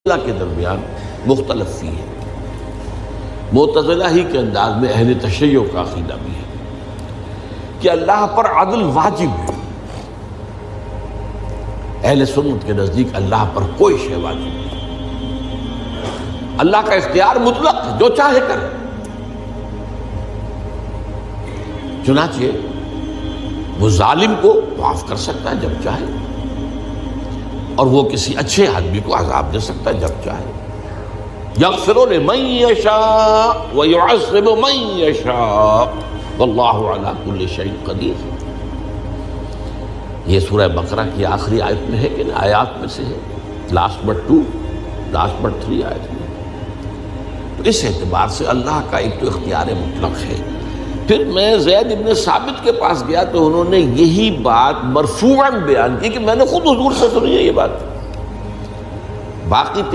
اللہ کے درمیان مختلف فی ہے۔ معتزلہ ہی کے انداز میں اہل تشیع کا عقیدہ بھی ہے کہ اللہ پر عدل واجب ہے۔ اہل سنت کے نزدیک اللہ پر کوئی شے واجب نہیں، اللہ کا اختیار مطلق ہے، جو چاہے کرے۔ چنانچہ وہ ظالم کو معاف کر سکتا ہے جب چاہے، اور وہ کسی اچھے آدمی کو عذاب دے سکتا ہے جب چاہے۔ یغفر لمن یشاء ویعذب من یشاء واللہ علی کل شیء قدیر۔ یہ سورہ بقرہ کی آخری آیت میں ہے کہ آیات میں سے ہے، لاسٹ بٹ 3 آیت میں۔ تو اس اعتبار سے اللہ کا ایک تو اختیار مطلق ہے۔ پھر میں زید ابن ثابت کے پاس گیا تو انہوں نے یہی بات مرفوعاً بیان کی کہ میں نے خود حضور سے سنی ہے یہ بات۔ باقی